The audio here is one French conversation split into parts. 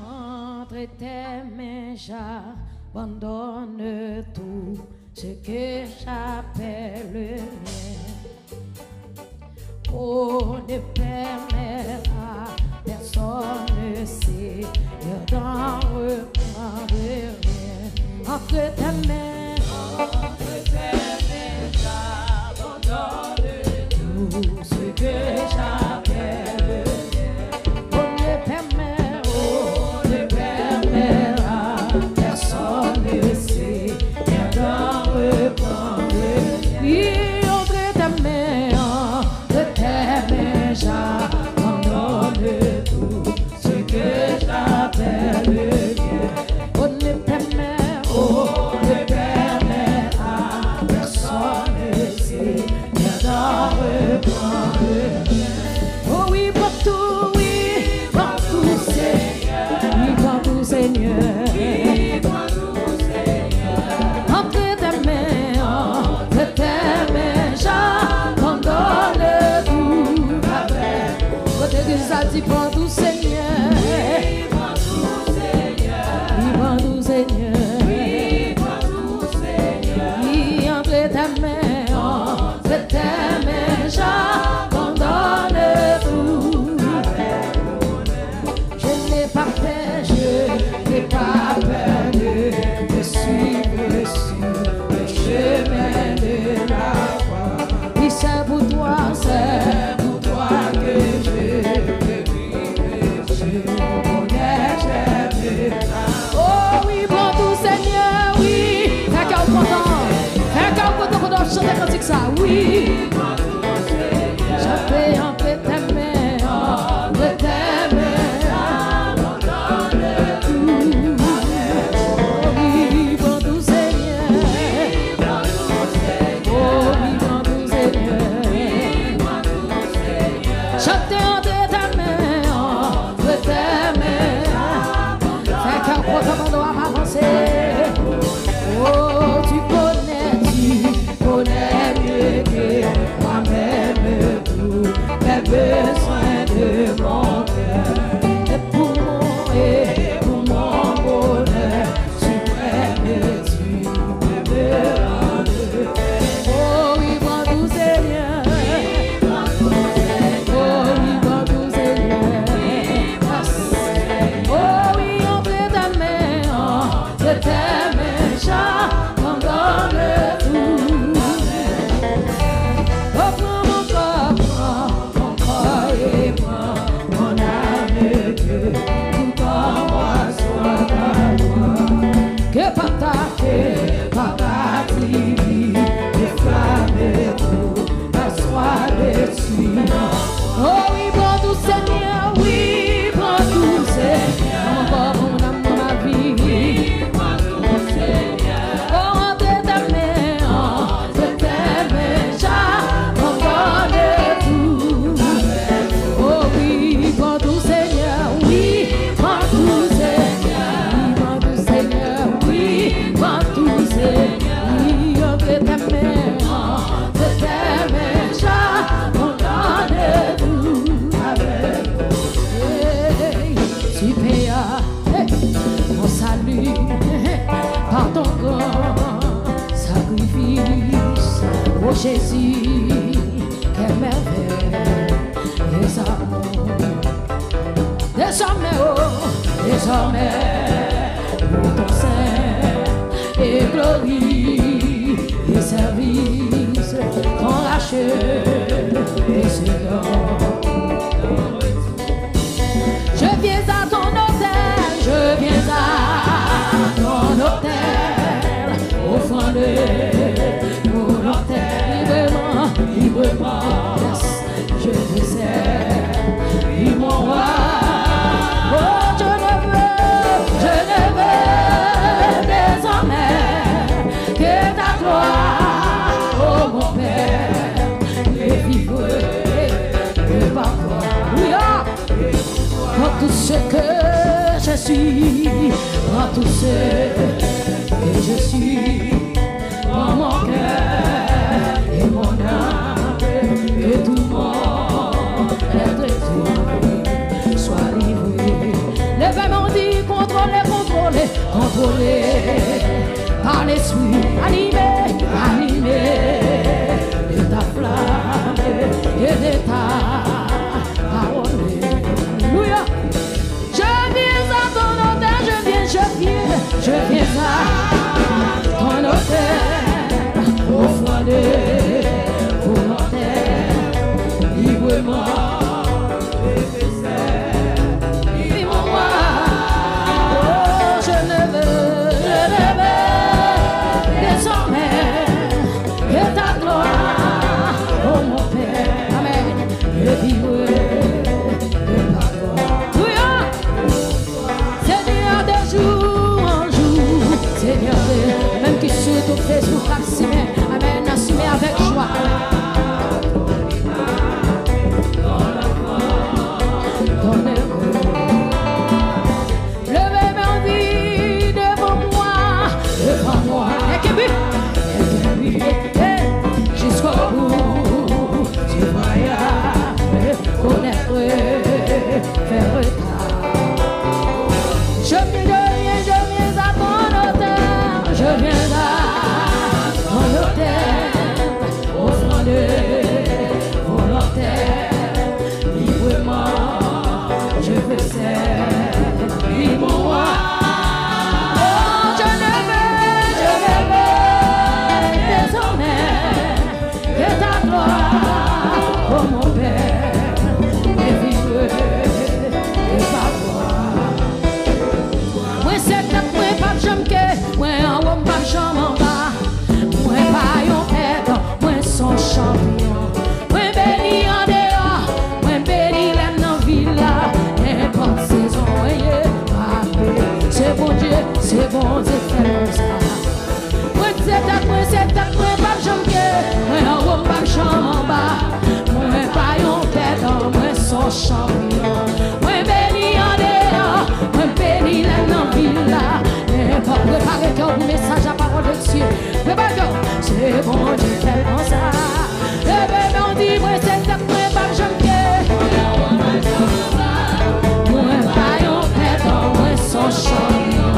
Entre tes mains, j'abandonne tout ce que j'appelle le mien. Oh, ne permet à personne, Seigneur, d'en reprendre rien. Entre tes mains, j'abandonne tout ce que j'appelle le mien. Oh, ne permet à personne, Seigneur, d'en reprendre rien. Oui, entre tes mains, j'abandonne tout ce que j'appelle le bien. On ne permet à personne, Seigneur, d'en reprendre le bien. Oh oui, partout, Seigneur. Oui, partout, Seigneur. Entre tes mains, j'abandonne tout. Côté que ça dit pour tout Seigneur. Oui, pour tout Seigneur. Oui, pour tout Seigneur. Oui, pour tout Seigneur. Oui, entre tes mains, j'abandonne tout. Je n'ai pas peur, de suivre sur le chemin de la foi. Oui, c'est pour toi que je veux vivre, je connais, j'aime. Oh oui, bon tout Seigneur, oui. Fais qu'un content pour nous chanter comme ça, oui. Je fais entre tes mains, abandonne tout. Oh oui, bon tout Seigneur. Oh oui, bon tout Seigneur. Chantez entre tes mains, fais qu'un content à m'avancer. Oh, tu connais mieux que moi-même tous les besoins de mon cœur. Et pour mon bonheur suprême, tu me rends. Oh oui, bon tout Seigneur. Oh oui, bon tout Seigneur. Oh oui, entre tes mains, j'abandonne tout. Oh, prends mon corps et prends mon âme, que tout en moi soit à toi. Que par ta divine flamme, tout soit dessus. Oh oui, bon tout Seigneur, oui, bon tout Seigneur. Mon corps, mon âme, ma vie. Mon salut par ton grand sacrifice, oh Jésus, quelle merveille, les amours. Désormais, pour ton sein et gloire et service, ton rachet et ce don. Je viens à ton hôtel, offrande volontaire, librement, je te sers, oui mon roi. Oh, je ne veux désormais que ta gloire, oh mon Père, et vivre que par toi. Oui, pour tout ce que je suis, pour tout ce que je suis, pour mon cœur et mon âme, que tout mon être soit livré. Lève m'en dit contrôler, contrôler, contrôler. Par l'esprit animé, animé de ta flamme et de ta parole. Alléluia. Je viens à ton hôtel, je viens à ton hôtel, offrande volontaire, librement. Même qui sur ton Facebook, amen, assumez avec joie. Levez ma vie devant moi, et que but, jusqu'au bout, tu voyages, connaître, faire retard. Je viens à ton hôtel, je viens à ton hôtel, offrande volontaire, librement, je veux servir mon roi. Oh, je ne veux désormais que ta gloire, oh mon Père, et vivre de ta voix. Moi c'est ta moi pas j'aime que moi en haut pas j'aime en bas. Moi pas yon perdant, moi son champion. Moi béni en dehors, moi béni l'aime dans villa. N'importe saison, c'est bon Dieu fait comme ça. Moi c'est ta moi pas j'aime que moi en haut pas j'aime en bas. Moi pas yon perdant, moi son champion. Moi béni en dehors, moi béni l'aime dans villa. Préparez cœur pour message à parole de Dieu. Préparez cœur, c'est bon Dieu fait comme ça. Le bébé on dit, moi c'est ta moi pas j'aime que. Moi pas yon perdant, moi son champion.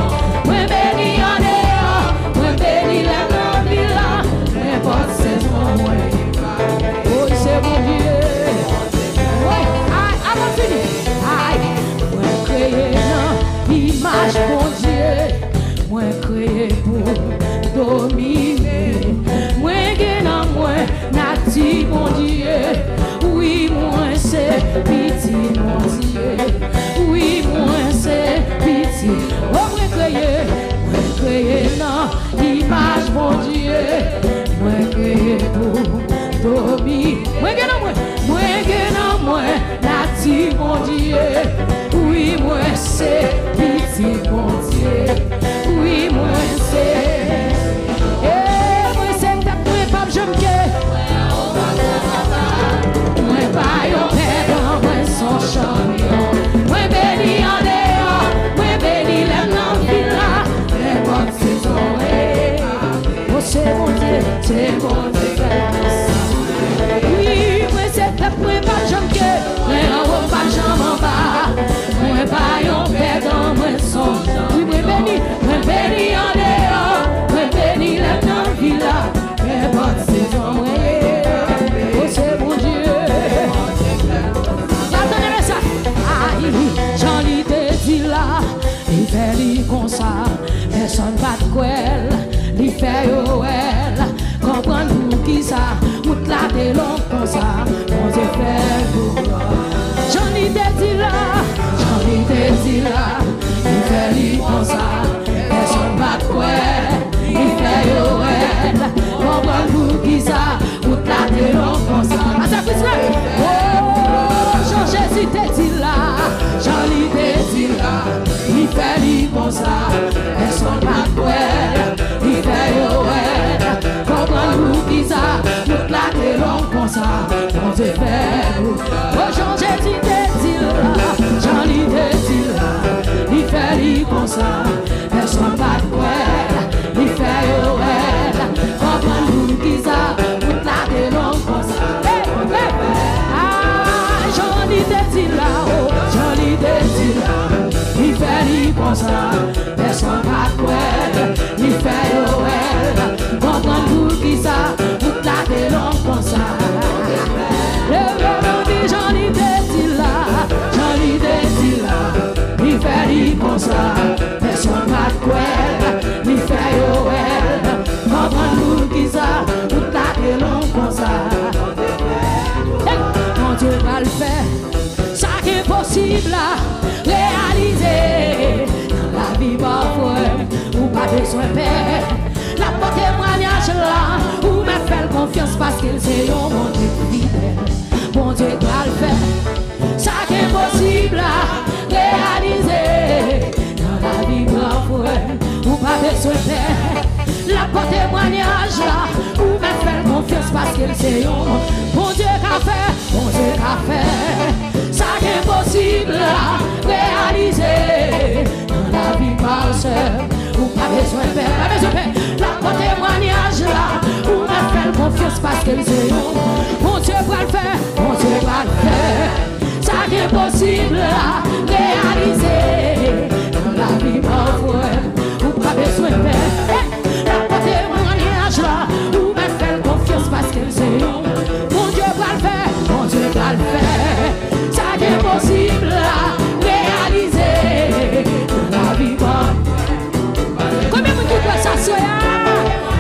Moi béni en dehors, moi béni l'aime dans villa. N'importe saison, moi. Oh c'est bon Dieu. Oui, aïe, avant fini. Aïe, moi créé dans l'image bon Dieu. Moi créé pour dominer. Moi gagnant moi nati mon Dieu. Oui moi c'est petit mon Dieu. Oui moi c'est petit. Oh moi créé dans l'image mon Dieu. Moi créé pour dominer. Moi gagnant moi nati mon Dieu. Oui moi c'est petit mon Dieu. Oui, moi c'est. Et moi c'est ta moi pas j'aime que. Moi pas yon perdant, moi son champion. Moi béni en dehors, moi béni l'aime dans villa. N'importe saison, oh c'est bon Dieu, c'est bon Dieu. Oui, moi c'est ta moi pas j'aime que. Moi en haut pas j'aime en bas. Moi pas yon perdant, moi son champion. Oui, moi béni en dehors, moi béni l'aime dans villa. N'importe saison, oh c'est bon Dieu. Attendez ça. Aïe, j'en ai dit là, il fait lui comme ça, personne pas de quoi, il fait yoel, comprendre pour qui ça, moute la t'es long comme ça, on se fait pour toi. J'en ai dit là, il fait lui comme ça, personne pas de quoi, il fait yoel, comprendre pour qui ça, moute la t'es long comme ça. À ça plus là. Jésus te dit là, Jean-Ly te dit là, il fait lui comme ça, personne pas quoi, il fait yoel, comprends-nous qui ça, nous claquer l'homme comme ça, on te fait nous. Oh Jean-Jésus te dit là, Jean-Ly te dit là, il fait lui comme ça, personne pas quoi, il fait yoel, comprends-nous qui ça, nous claquer l'homme comme ça. J'en ai dit là, il fait comme ça, personne n'a quoi, il fait Noël. Comprends-nous qui ça, toute la délangue comme ça. Le verre dit j'en ai des là, j'en ai des là, il fait comme ça, personne n'a quoi, il fait Noël. Comprends-nous qui ça, toute la délangue comme ça. Mon Dieu va le faire, ça qui est possible à réaliser. Dans la vie parfois, ou pas besoin de paix. La porte témoignage là, ou me faire confiance parce qu'il sait mon Dieu fidèle. Mon Dieu va le faire, ça qui est possible à réaliser. Dans la vie parfois, ou pas besoin de paix. La porte témoignage là, ou me faire confiance parce qu'il sait mon Dieu qu'a fait, mon Dieu qu'a fait, ça qui est possible à réaliser. Dans la vie parseule, ou pas besoin de paix, pas besoin de paix. La porte témoignage là, ou me faire confiance parce qu'il sait mon Dieu va le faire, mon Dieu va le faire, ça qui est possible à réaliser. Dans la vie parfois, ou pas besoin de paix. Ou me faire confiance parce qu'elle sait mon Dieu va le faire, mon Dieu va le faire, ça qui est possible à réaliser. La vie bonne. Combien de monde doit s'assurer?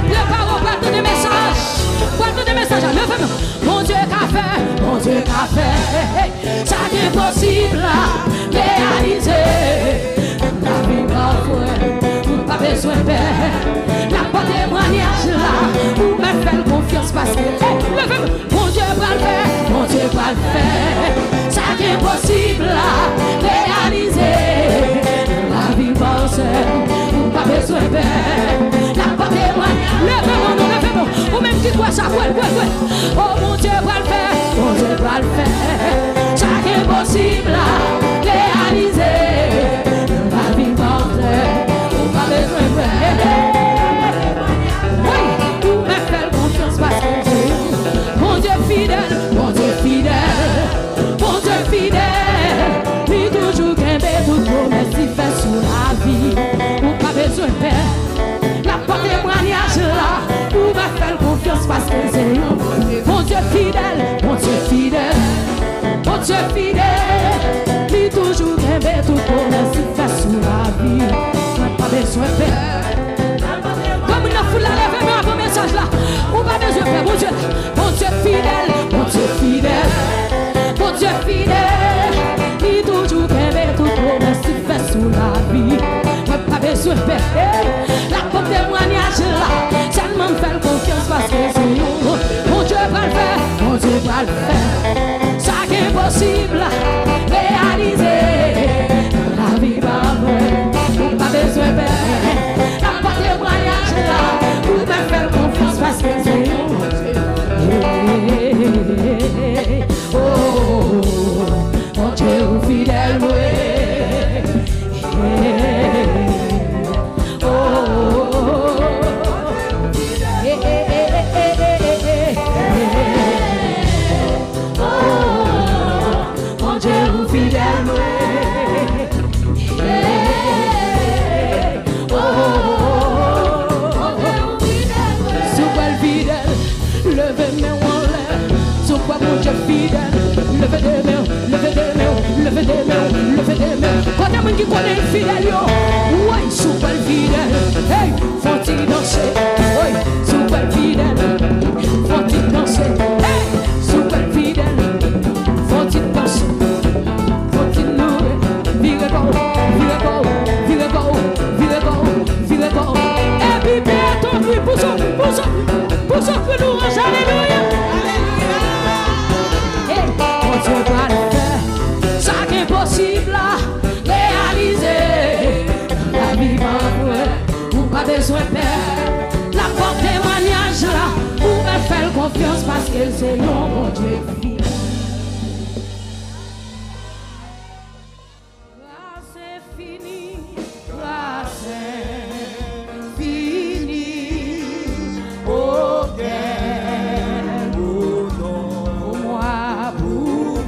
Le parole parle des messages, levez-moi. Mon Dieu qu'a fait, mon Dieu qu'a fait, ça qui est possible à réaliser. La vie bonne, pas besoin de paix. La porte témoignage là, ou me faire confiance parce que mon Dieu va le faire, mon Dieu va le faire, ça qui est possible à réaliser. La vie pense, ou pas besoin de paix. La porte témoignage, levez-moi, ou même qui doit ça, oh mon Dieu va le faire, mon Dieu va le faire, ça qui est possible à réaliser. La vie pense, ou pas besoin de paix. Mon Dieu fidèle, mon Dieu fidèle, mon Dieu fidèle, lui toujours gagné tout promesse il fait sous la vie, ou pas besoin de paix. La porte témoignage là, ou va faire confiance parce que c'est mon Dieu fidèle, mon Dieu fidèle, mon Dieu fidèle, lui toujours gagné tout promesse il fait sous la vie, pas besoin de paix. Comme une foule à lever, mais avant message là, ou pas besoin de paix, mon Dieu. Mon Dieu fidèle, mon Dieu fidèle, mon Dieu fidèle, il toujours aimé tout promesse il fait sous la vie. Moi pas besoin de paix. La porte témoignage là, seulement faire confiance parce que c'est mon Dieu va le faire, mon Dieu va le faire. Ça qui est possible à réaliser. La vie va vrai, pas besoin de paix. La porte témoignage là, pour me faire confiance parce que c'est mon Dieu. Oh, mon Dieu fidèle, mon Dieu fidèle, levez mes wallet, sur quoi mon Dieu fidèle, levez des mains, levez des mains, levez des mains, levez des mains. Quand il y a monde qui connaît le fidèle, yo, ouais, super fidèle, hey, faut-il danser, ouais, super fidèle, faut-il danser, hey, super fidèle, faut-il danser, faut-il louer, vire go, vire go, vire go, vire go, vire go, et puis bien ton bruit, pour ça que nous range, alléluia. Hey, mon Dieu va le faire, ça qui est possible à réaliser. La vie va ou pas besoin de paix. La porte témoignage là, pour me faire confiance parce qu'elle c'est mon Dieu fidèle. C'est fini, c'est fini. Pour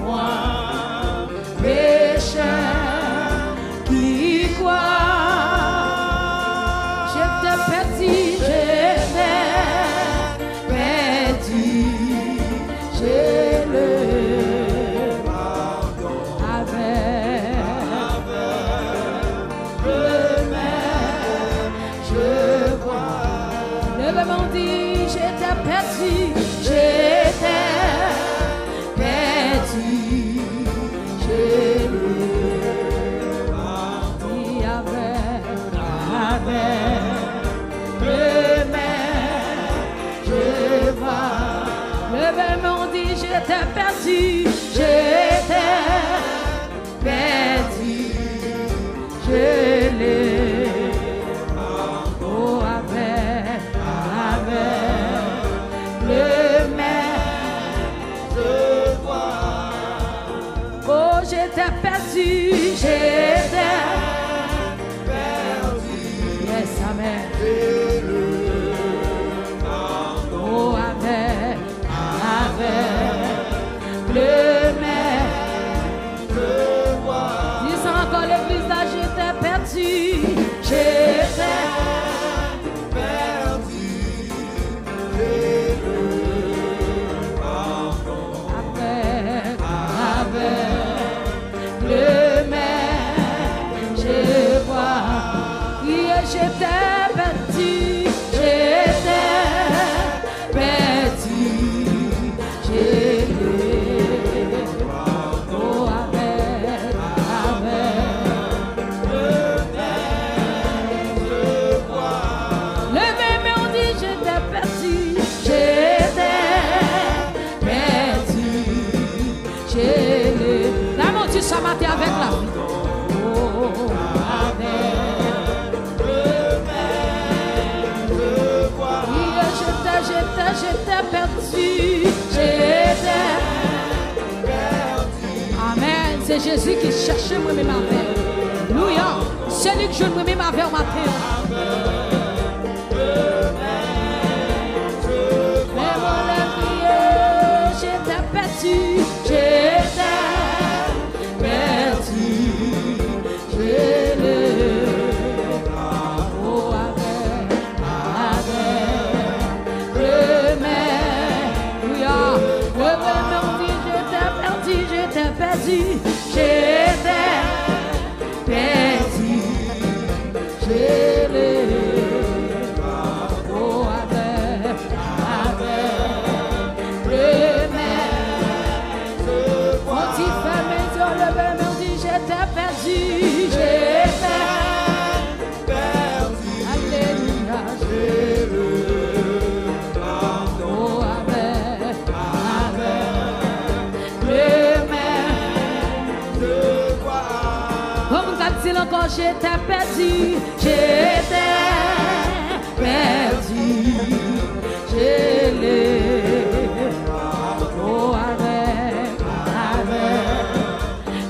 moi, pécheur qui croit. j'étais perdu, j'étais perdu. Je l'ai avec je vois. Le vent m'ont dit j'étais perdu, j'étais perdu. Je l'ai oh avec le main je vois. Oh j'étais perdu, j'étais perdu. Yes amen. Oh avec le main je vois. Dis encore l'église là, j'étais perdu, j'étais perdu. Avec le main je vois. Yeah, j'étais perdu, j'étais perdu. Oh avec le même on dit j'étais perdu, la mon Dieu ça matin avec la vie. Oh avec le même je vois. J'étais perdu, j'étais perdu. Amen, c'est Jésus qui cherchait moi-même avec. Alléluia, c'est lui que je moi-même avec au matin. J'étais perdu, je l'ai oh avec le même. Alléluia, le même on dit j'étais perdu, j'étais perdu. Je l'ai oh avec le même. On dit fermé sur le même on dit j'étais perdu, alléluia, oh avec le même comme on dit encore j'étais perdu, je l'ai oh avec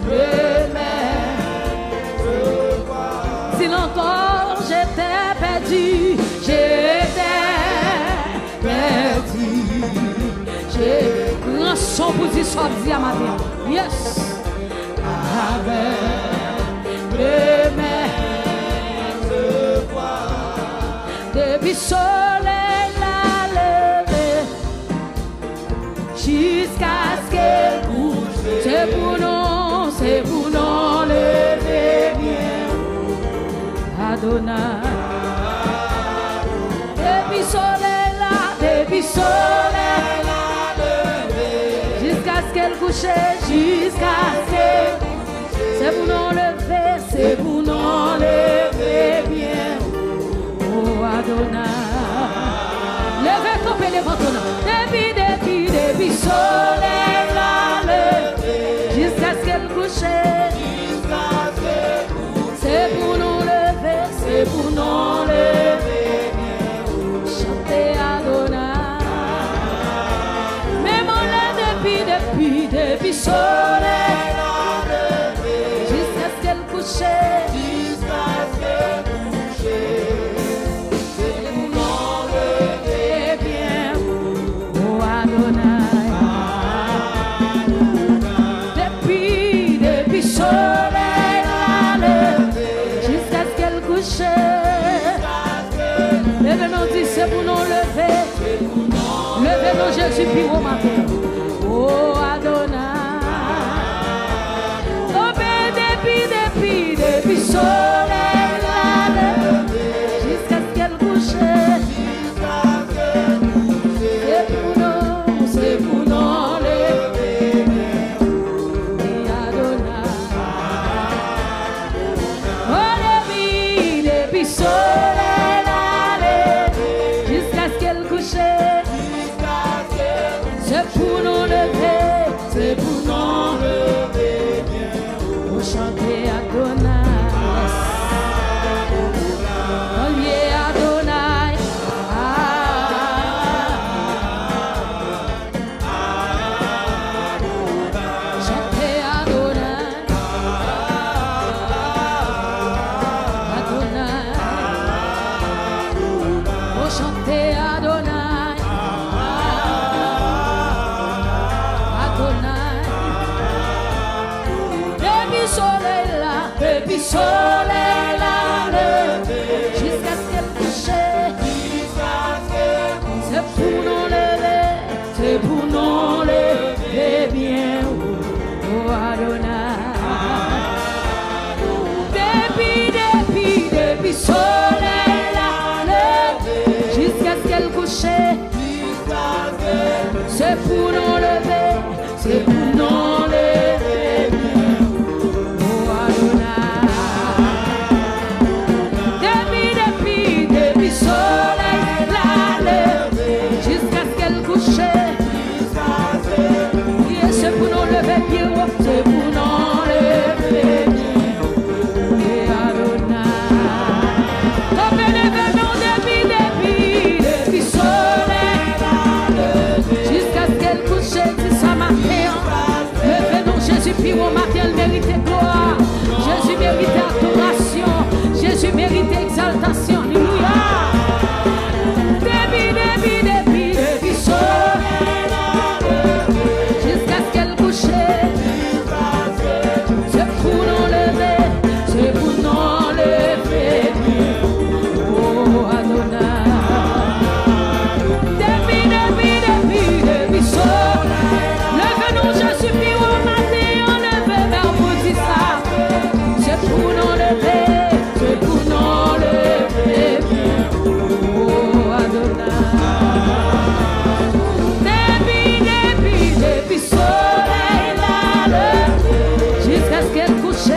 le même si encore j'étais perdu, j'ai grand son pour dire soit dit à ma vie. Yes avec le même je vois. Depuis soleil la levé jusqu'à ce qu'elle couche, c'est pour nous lever bien Adonai. Depuis soleil la levé jusqu'à ce qu'elle couche, jusqu'à ce qu'elle c'est pour nous lever bien oh Adonai. Levez comme les vents depuis soleil la levé jusqu'à ce qu'elle couche, c'est pour nous lever bien chanter Adonai. Même on l'a depuis soleil la levé jusqu'à ce qu'elle couche, depuis soleil la levé jusqu'à ce qu'elle couche. Levez-nous dit c'est pour nous lever. Levez-nous Jésus puis au matin. Oh Adonai. Oh mais depuis soleil la levé jusqu'à ce qu'elle couche. soleil la lever, jusqu'à ce qu'elle couche. C'est pour nous lever, c'est pour nous lever, pour chanter Adonai. Soleil la lever, jusqu'à ce qu'elle couche. C'est pour nous lever, c'est pour nous lever bien haut, Adonai. Depuis soleil la lever, jusqu'à ce qu'elle couche. C'est pour nous lever, c'est pour nous lever bien haut, Adonai. Soleil la lever, jusqu'à ce qu'elle couche. Et c'est pour nous lever bien haut, c'est pour nous lever bien haut. Et Adonai, depuis soleil la lever, jusqu'à ce qu'elle couche. C'est ça matin, levez-nous Jésus, puis au matin, elle mérite gloire. Jésus mérite adoration, Jésus mérite exaltation. Alléluia. Depuis soleil la lever, jusqu'à ce qu'elle couche. C'est pour nous lever, c'est pour nous lever. Oh Adonai. Depuis soleil, levez-nous Jésus, puis au matin, on lève vers vous, dis ça. C'est pour nous lever, c'est pour nous lever. Oh Adonai. Depuis soleil la lever, jusqu'à ce qu'elle couche.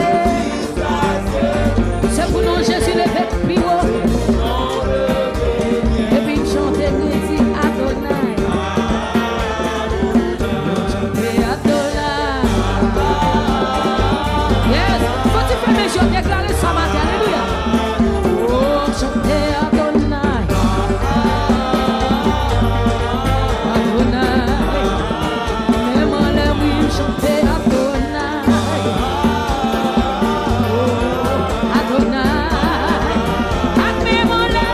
C'est pour nous Jésus levé plus haut. Et puis chanter, nous dit Adonai. Chanter Adonai. Yes, quand tu fais mes yeux, déclarer ça matin, alléluia. Oh, chanter Adonai. Adonai. Même en l'air, oui, chanter Adonai. Oh, Adonai. Même en l'air,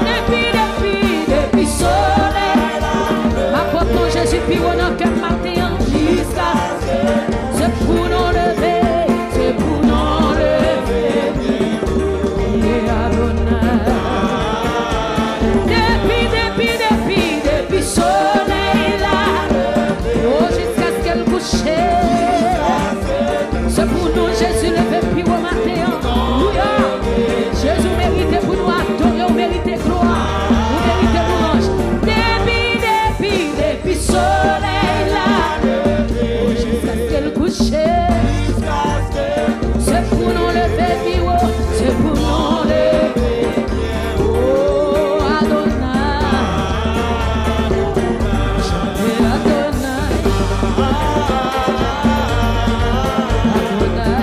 depuis soleil. Apportons Jésus, puis on a qu'un matin jusqu'à. C'est pour nous lever, c'est pour nous lever. Et Adonai. Depuis soleil la lever, oh, jusqu'à ce qu'elle couche. C'est pour nous Jésus levé puis au matin. Alléluia. Jésus mérite pour nous adorer, on mérite gloire, on mérite louange. Depuis soleil la lever, oh, jusqu'à ce qu'elle couche. C'est pour nous lever puis haut, c'est pour nous lever. Oh Adonai. Chanter Adonai. Adonai.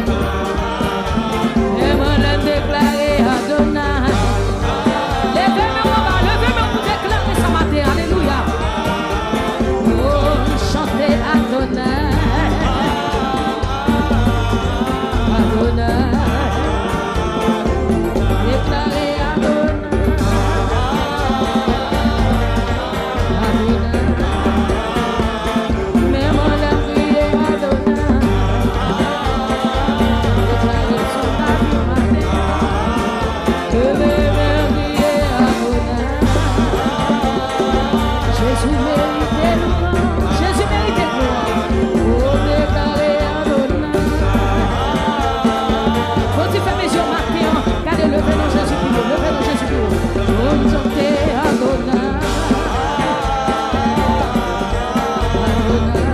Et moi le déclarer Adonai. Levez-moi pour déclarer ça matin. Alléluia. Oh, chanter Adonai. Adonai. Déclarer Adonai. Adonai. Même en l'air crier Adonai. Déclarer son avis matin. Que les mères crier Adonai. Jésus mérite louange, Jésus mérite gloire. Oh, déclarer Adonai. Quand tu fais mes yeux matin, regardez, levez-nous Jésus plus haut, levez-nous Jésus plus haut. Oh, chanter Adonai. Adonai.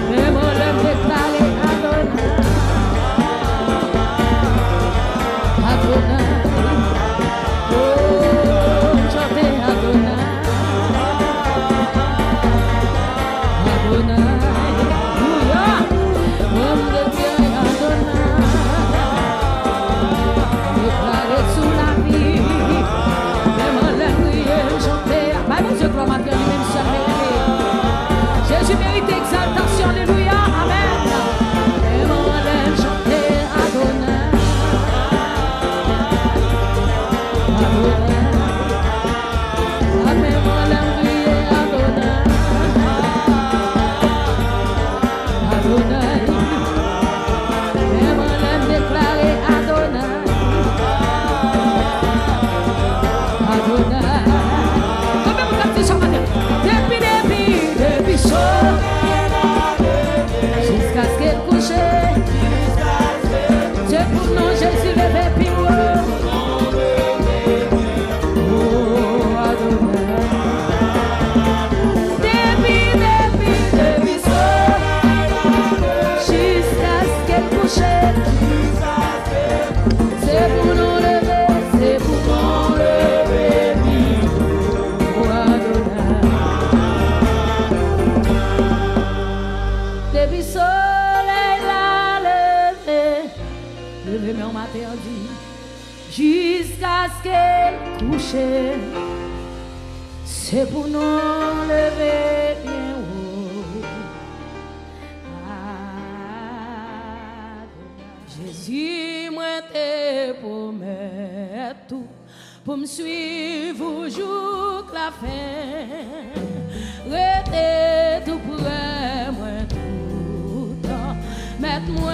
Même on l'aime déclarer Adonai. Adonai. Jésus mérite exaltation, alléluia, amen. Et mon l'aime chanter Adonai, Adonai, amen, mon l'aime crier Adonai, Adonai, et mon l'aime déclarer Adonai, Adonai. Combien vous captez ça matin? Depuis chaud, jusqu'à ce qu'elle couche, c'est pour nous Jésus levé puis oh Adonai. Depuis chaud, jusqu'à ce qu'elle couche, c'est pour nous lever, c'est pour nous lever puis oh Adonai. Depuis soleil la levé, levé mais on m'a perdu, jusqu'à ce qu'elle couche, c'est pour nous lever bien haut. Jésus moi te promet tout, pour me suivre jour que la fin, restez tout près moi. Mette-moi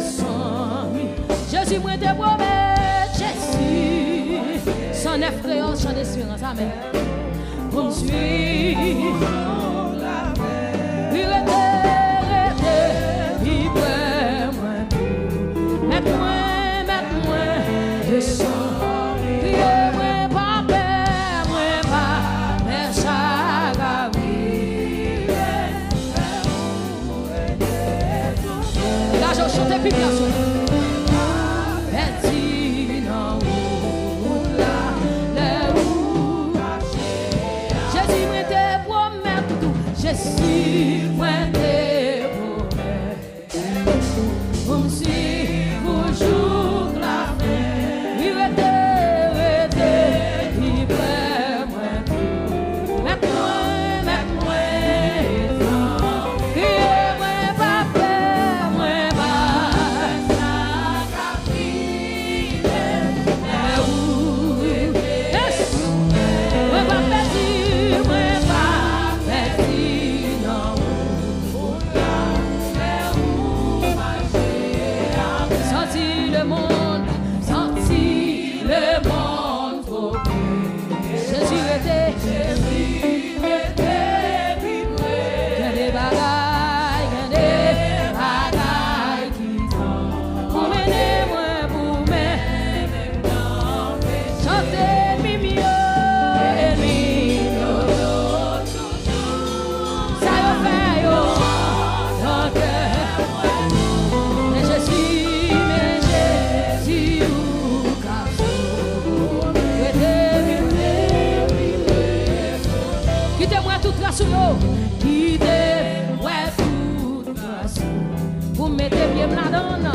sans lui. Jésus, moi te promets, Jésus. Sans neuf créoles, chant d'espérance, amen. Pour me suivre, mette-moi sans lui. Moi pas peur, moi pas je chante puis bien sûr. Jésus moi te promet tout. Jésus moi te promet. Pour me suivre jour la fin. Il était, il près moi tout. Mette-moi vous mettez bien la donne,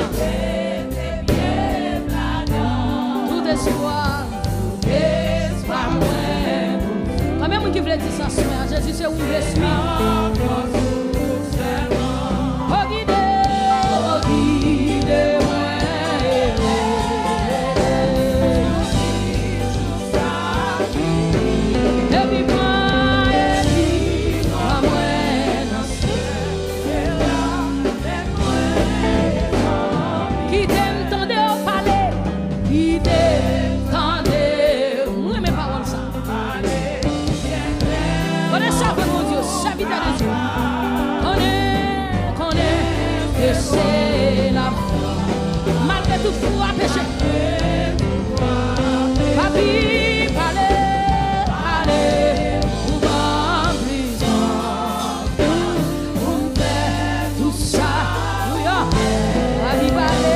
tout espoir, moi. Combien de qui veut dire ça, Jésus, c'est où je suis. Oh, guidez-moi. C'est la foi, malgré tout foi péché. Papi, allez, vous vous me faites tout ça. Papi, allez,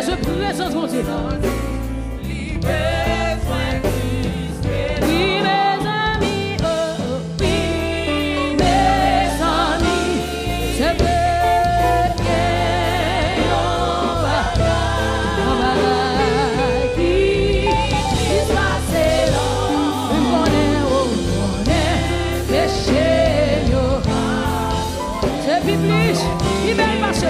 Je présence mon Dieu. Oui, mes amis, oh, oui, mes amis, c'est vrai qu'on va qui se passe là, on connaît, péché, c'est biblique, il belle marche.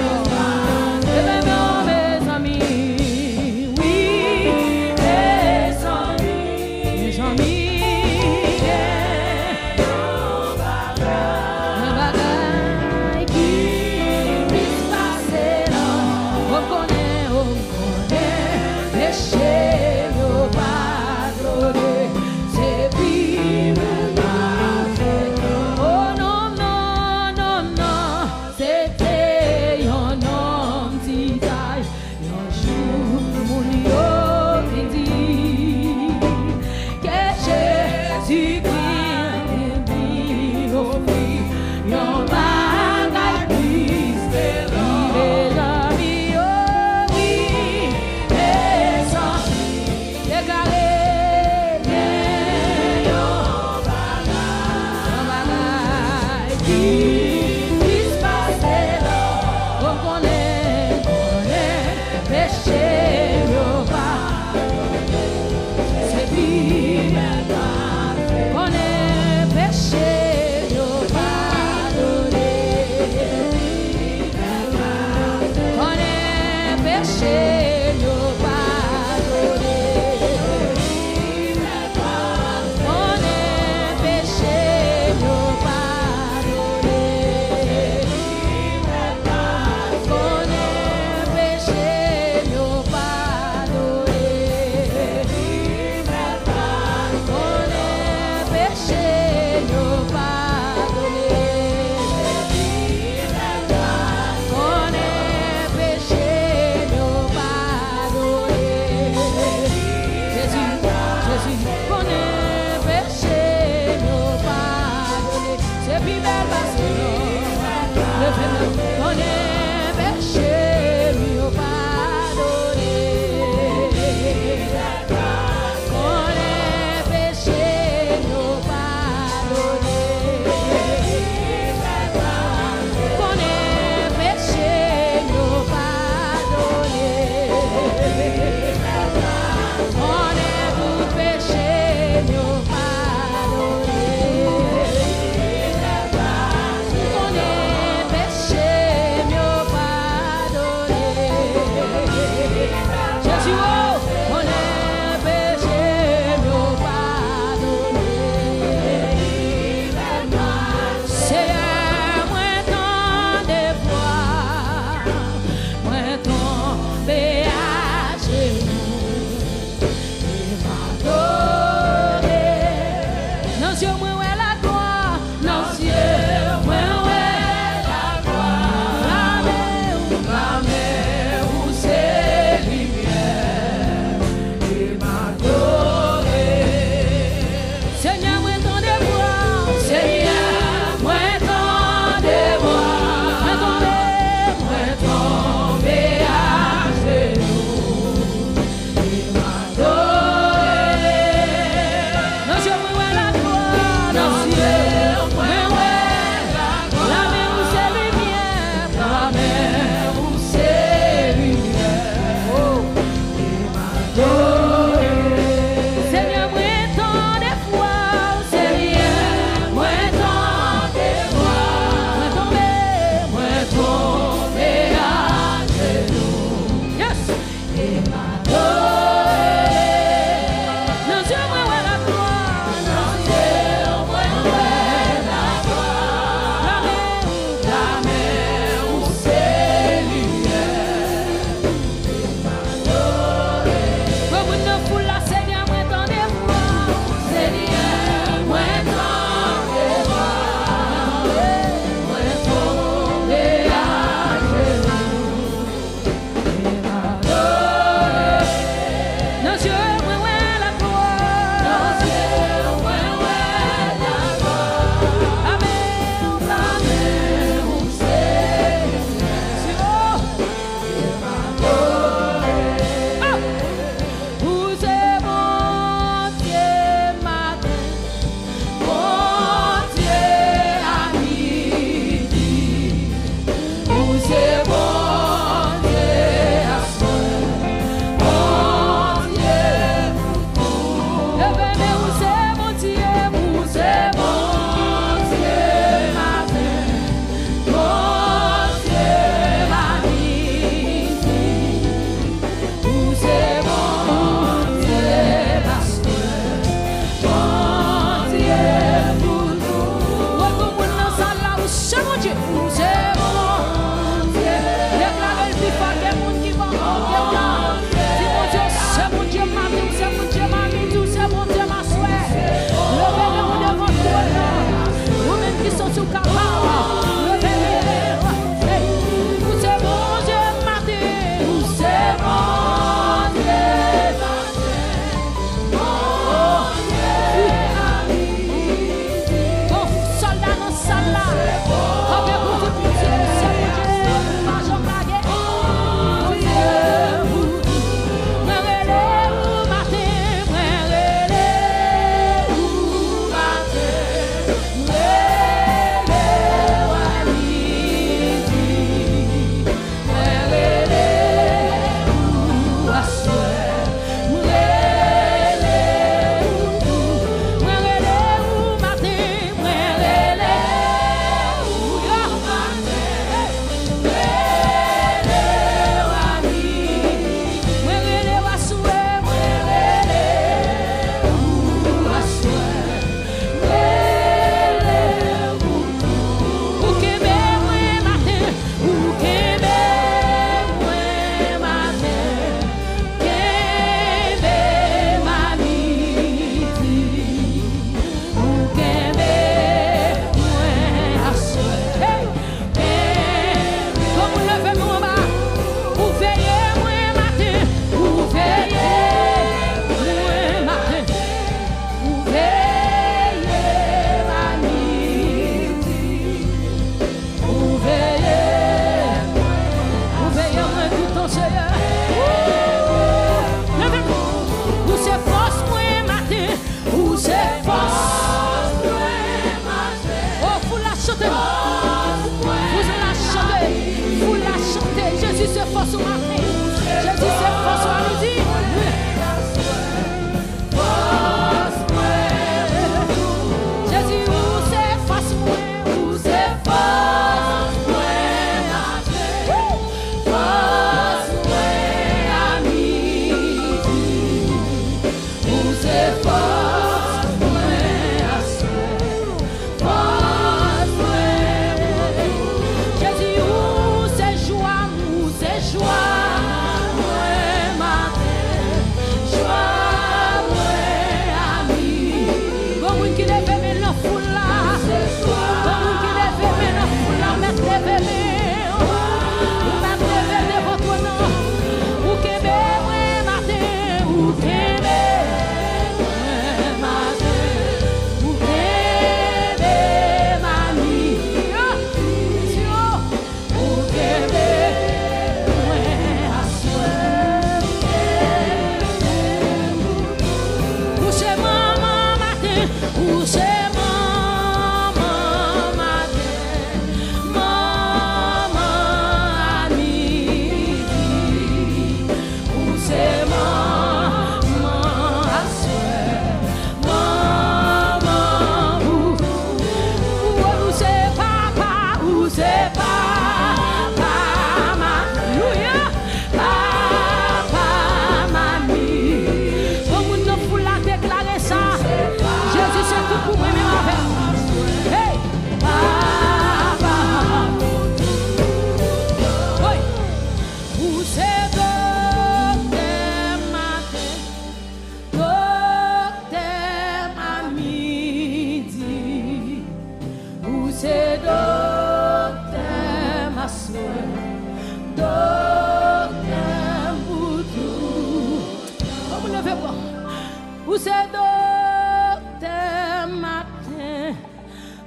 Vous c'est docteur matin,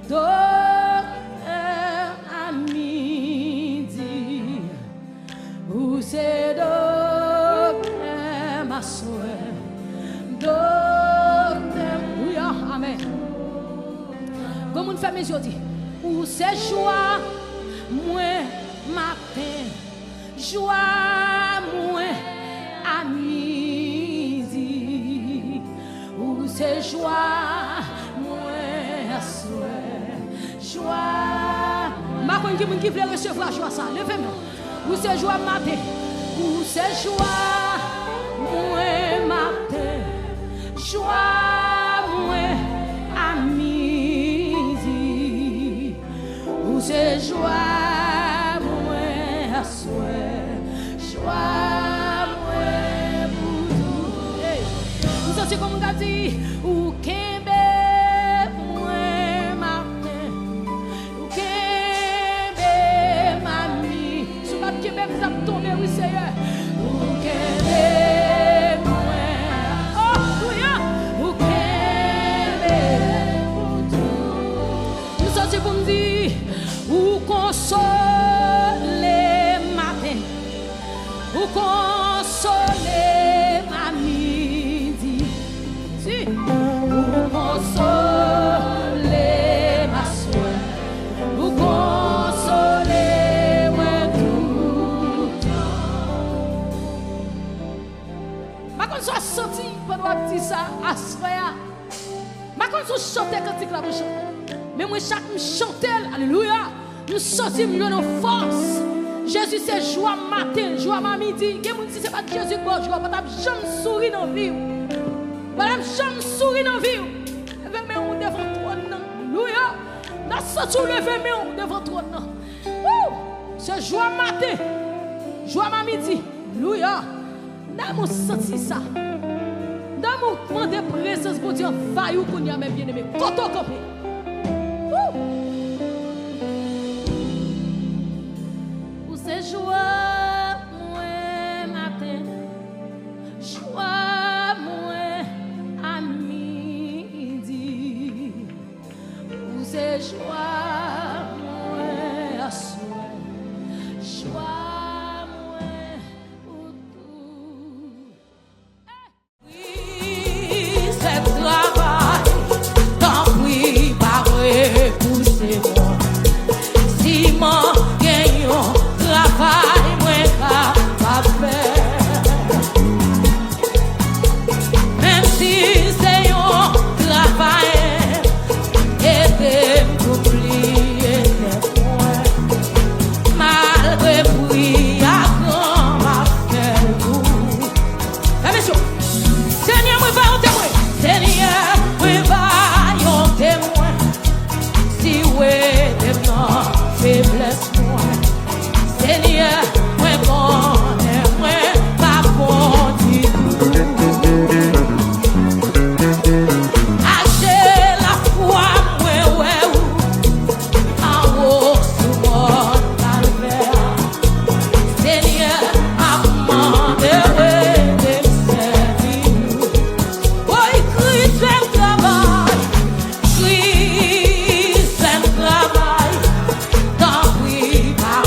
docteur à midi. Vous c'est docteur ma soeur, docteur. Oui, amen. Comme on fait mes yeux, vous c'est joie, moi matin, joie, moi à midi. C'est joie, moi, joie. Ma qui veut recevoir joie, ça. Levez-moi. Où c'est joie matin. Où c'est joie, moi, matin. Joie, moi, à midi. Où c'est joie, moi, joie. C'est comme on a dit, ou kembe moi matin, ou kembe mami, sous ma kembe vous a tombé, oui Seigneur, ou kembe moi, oh oui, ou kembe nous sommes pour me dire, ou consoler matin, ou consoler mami. Consoler tous chanter cantique là, mais moi chaque chanter, alléluia, nous sortir nous force. Jésus c'est joie matin, joie midi. Quelqu'un dit c'est pas Jésus bon joie, pas jamais sourire dans vie. Madame jamais sourire dans vie. Levez main devant toi, alléluia. N'a sorti lever main devant toi. C'est joie matin, joie midi, alléluia. N'a mon senti ça. N'a mon demander présence pour Dieu, vaillou qu'on y a même bien aimé. Koto campé. C'est joie, moi, matin, joie, moi, à midi, c'est joie, moi, à soir, joie, moi, pour tout. Oui, c'est travail, tant pis, par repoussez-moi, Simon, gagnons. Travail, moi, pas faire. Même si c'est un travail, et m'oublier les points. Malgré bruit, à grand, ma faire tout. La mission. Seigneur, moi, va en témoin. Seigneur, moi, va en témoin. Si ouais, des non, faiblesse, moi. Seigneur, moi bon, moi pas bon du tout. Achetez la foi, moi ouais en haut sous mon calvaire. Seigneur, m'a demandé de me servir. Oh, Christ c'est le travail, Christ c'est le travail. Tant pis par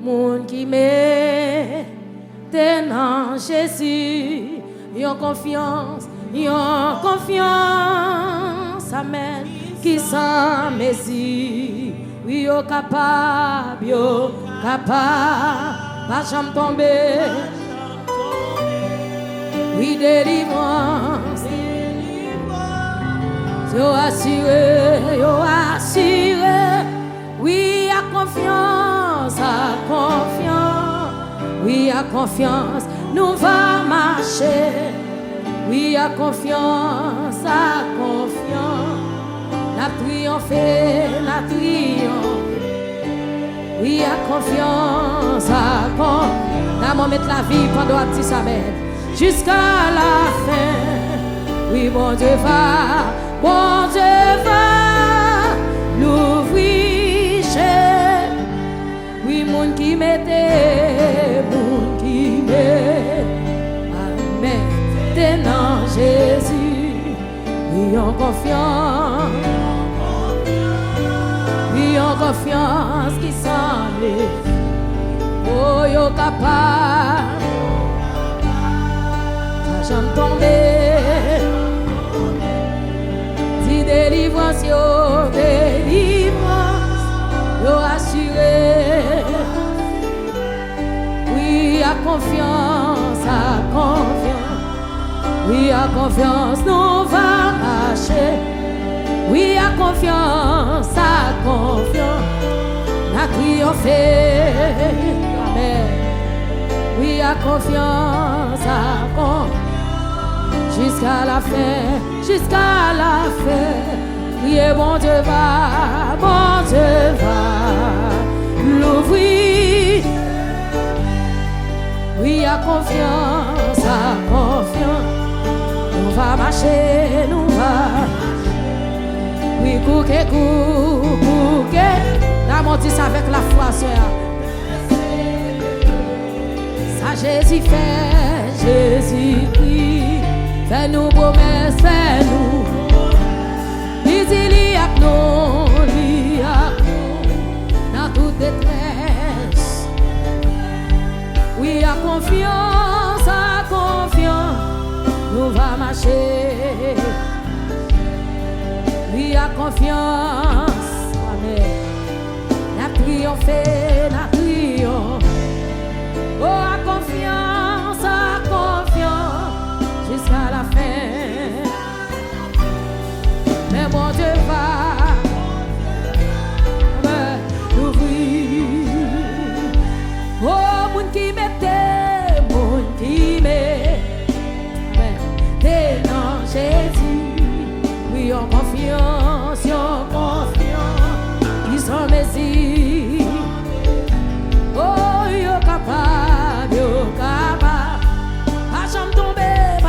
Moun qui met dans Jésus, yon confiance Amen, qui sans messie. Oui, yo capable, pas jamais tomber. Oui, délivrance. Yo assuré. Oui, à confiance, Oui, à confiance, nous va marcher. Oui, à confiance, La triompher. Oui, à confiance, Nous mettre la vie pendant un petit semaine. Jusqu'à la fin. Oui, bon Dieu va l'ouvrir. Oui, moun qui mettait, Amen, t'es dans Jésus. Oui, en confiance. Oui, en confiance qui s'enlève. Oh, yo capable. J'en tomber. Si délivrance, yo assuré. Oui, à confiance, Oui, à confiance, nous va marcher. Oui, à confiance, La triompher. Amen. Oui, à confiance, jusqu'à la fin. Oui, et bon Dieu va l'ouvrir. Oui, à confiance, Nous va marcher, Oui, couquet. D'amortir avec la foi, soeur. Ça, Jésus fait, Jésus prie. Fais-nous promesses, fais-nous. Il y a nous, dans toute détresse. Oui, à confiance, nous va marcher. Oui, à confiance, Amen. La triompher, Oh, à confiance, jusqu'à la fin. Mais mon Dieu va l'ouvrir. Oh, moun qui mettait, t'es dans Jésus. Oui, en confiance, ils sont messis. Oh, yo capable, pas jamais tomber.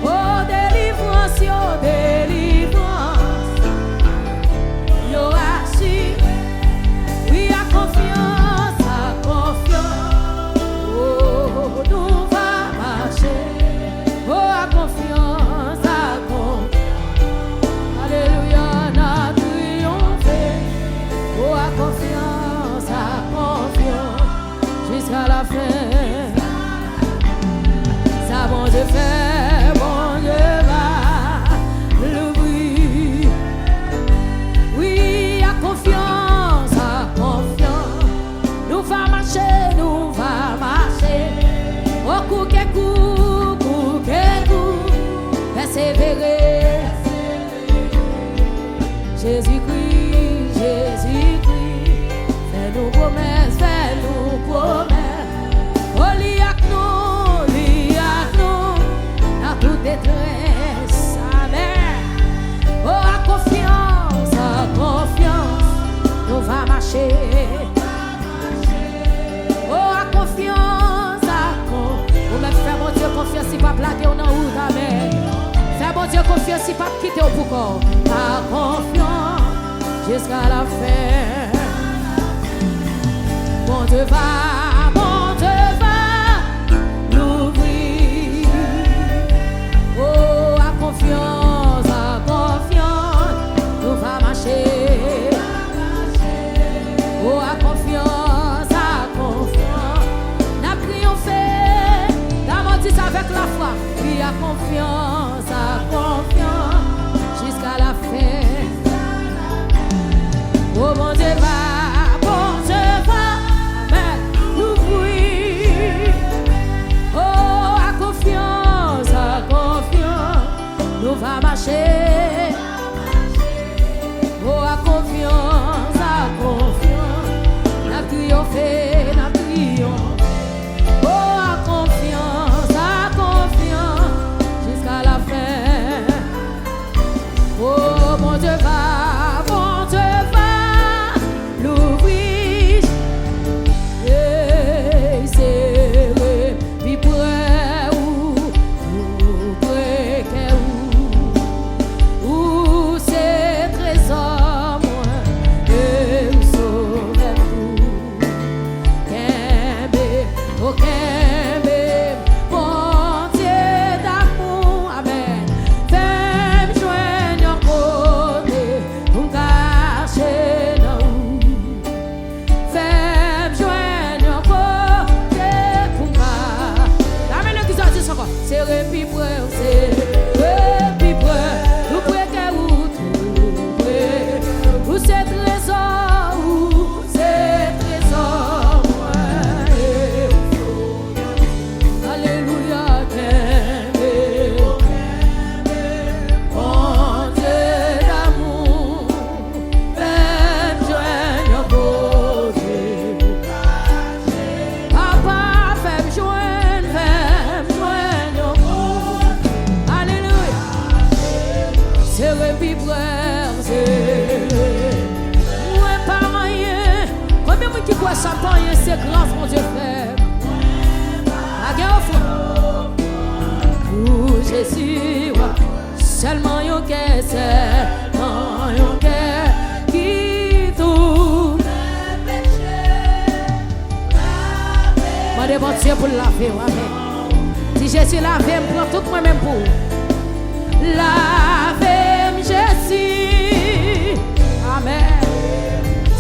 Oh, délivrance, yo assis. Oui, à confiance, Oh, nous va marcher. Oh, à confiance, Alléluia, n'a triomphé. Oh, à confiance, jusqu'à la fin. Ça, bon Dieu fait, bon Dieu va l'ouvrir. Oui, à confiance, Nous va marcher. Oh, couquet, persévérer. Jésus-Christ, fais-nous promesses. Oh, liak nous, dans toute détresse. Amen. Oh, à confiance, nous va marcher. Oh, à confiance, Ou même faire mon Dieu confiance, si pas plaquer ou non, amen. Faire mon Dieu confiance, si pas quitter au pourquoi. À confiance, jusqu'à la fin. Bon Dieu va l'ouvrir. Oh, à confiance, nous va marcher. Oh, à confiance, n'a triomphé. D'abord dit avec la foi. Oui, à confiance, mon Dieu va l'ouvrir. Et c'est puis près ou près où c'est trésor moi et où sauvez-vous. Kembe, oh Kembe, mon Dieu d'amour, amen. Fais-moi joindre en côté pour me cacher dans où. Fais-moi joindre en côté pour me cacher. Amen, le qui sortit son corps. C'est repi près, c'est repi près. Tout près que où, tout près. Où c'est trésor, où c'est trésor. Alléluia, Kembe, mon Dieu d'amour, fais-moi joindre en côté. Papa, fais-moi joindre en côté. Alléluia, c'est repi frère, c'est moi pas rien. Combien de monde qui croit ça pas rien, c'est grâce mon Dieu frère. La guerre au fond. Pour Jésus, seulement yon cœur, seulement yon cœur qui tourne. Mandez bon Dieu pour laver, amen. Si Jésus lave, me prend tout moi-même pour laver Jésus, amen.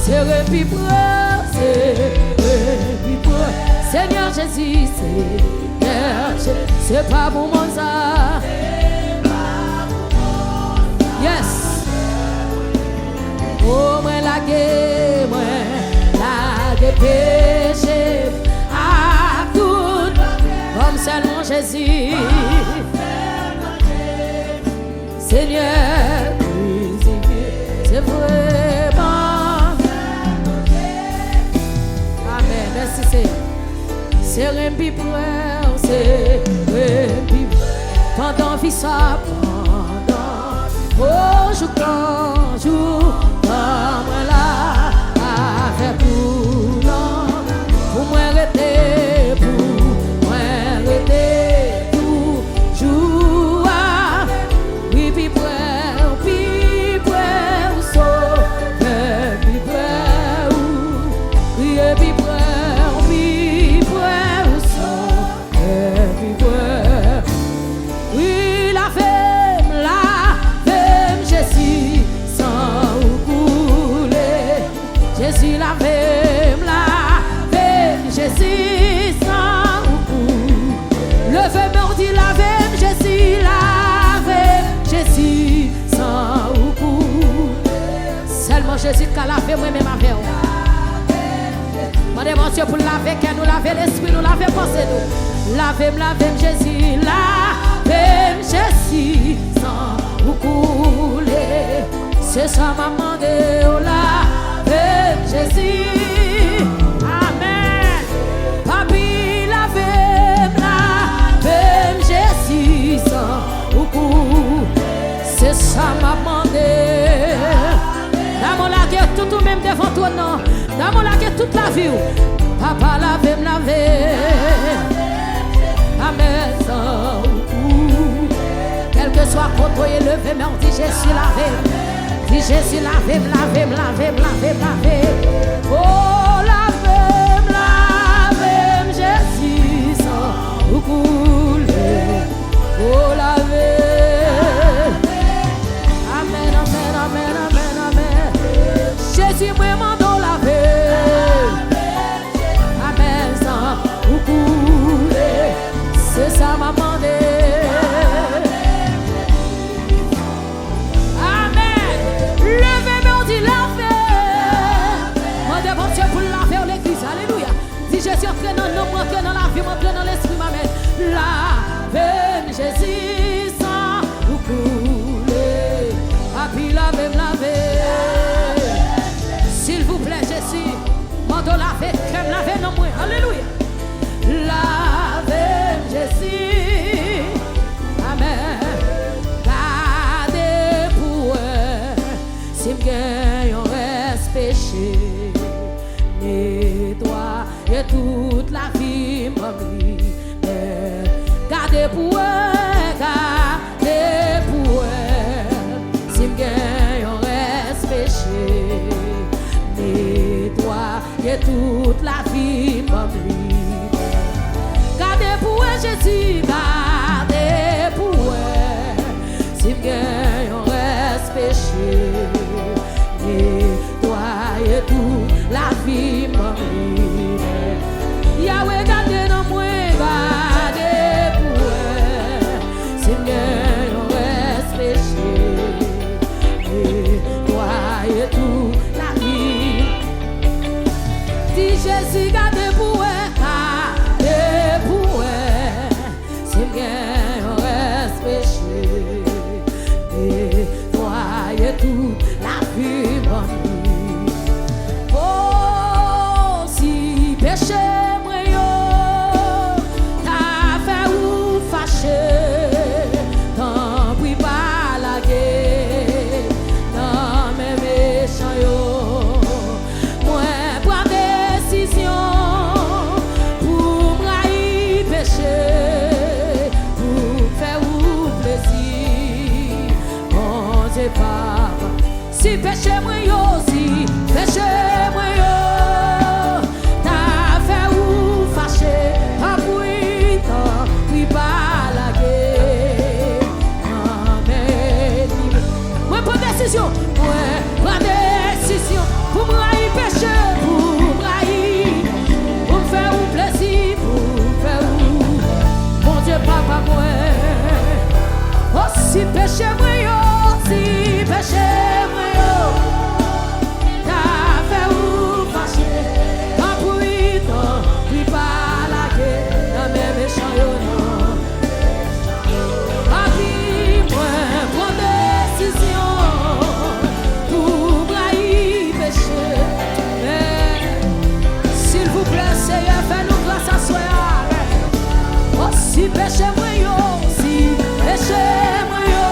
C'est repi près, c'est repi près. Seigneur Jésus, Seigneur Jésus, c'est pas pour moi ça. Yes. Oh, moi la péché à tout, comme seulement Jésus. Seigneur, c'est vraiment. Amen, merci Seigneur. C'est repi près, c'est repi près. Pendant vie ça, pendant jour quand jour, comme là, avec tout l'homme, pour moi arrêter, toujours. Oui, puis près, où sauve, puis près, où, oui, puis près. Oui, la femme, Jésus, sans couler. Jésus, la femme, Jésus, sans couler. Le femme dit la femme, Jésus, sans couler. Seulement Jésus qui a lavé moi-même avec vous. Mandez mon Dieu pour laver, qu'elle nous lave l'esprit, nous lave pensée nous. Lavez-moi, Jésus, lavez-moi, Jésus, sans vous couler. C'est ça, maman de lavez-moi, Jésus, amen. Papi, lavez-moi, Jésus, sans vous couler. C'est ça, maman de. Dans mon lac, tout même devant toi, non. Dans mon lac, toute la vie. Papa, lavez-moi, amen, sans vous. Quel que soit côté levé, mais on dit Jésus lavé. Dit Jésus lavé, lavé. Oh, lavé, Jésus sans vous couler. Oh, lavé. Amen, amen, amen, amen. Jésus, moi, m'en laver. Amen, sans vous couler. C'est ça m'a demandé. Amen. Levez-moi, on dit laver. Mandez bon Dieu pour laver l'église. Alléluia. Si Jésus entre dans nous, entre dans la vie, entre dans l'esprit, m'amène. Lavez Jésus sans vous couler. Papi, lavez. S'il vous plaît, Jésus. Mando laver, crème laver, non moins. Alléluia. Lavez Jésus, amen. Gardez pour eux, gagne on reste péché, nettoie et toute la vie m'oublie. Gardez pour eux, gardez pour eux. Si m'gagne on reste péché, nettoie et toute la vie m'oublie. Gardez pour eux Jésus, gardez pour eux. Si m'gagne on reste péché, nettoie toute la vie m'oublie. Yahweh gardez dans moi, gardez pour eux. Si m'gagne on reste péché, nettoie toute la vie. Dis Jésus gardez pour eux. Toute la vie bonne. Oh, si péché moi yo t'as fait ou fâché, t'en prie pas la guerre dans mes méchants yo. Moi prends décision pour m'railler péché, pour faire ou plaisir. Bon Dieu pas. Si péché moi yo, si péché moi yo, t'as fait ou fâché, t'as pris pas la guerre. Amen. Moi prends décision, moi prends décision pour m'railler péché, pour m'railler, pour me faire ou plaisir, pour me faire ou. Mon Dieu papa moi, oh si péché moi yo, si péché moi. Si péché moi yo, si péché moi yo,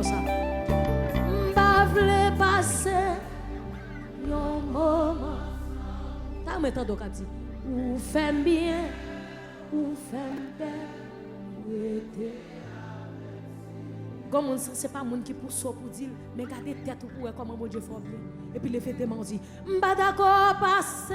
ça. M'pa vle passer un moment. T'as m'entendre qu'a dit ou fait bien ou fait belle. Comme c'est pas monde qui pousse pour dire mais garder tête pour comment mon Dieu fait bien. Et puis les fêtes m'ont dit m'pa d'accord passer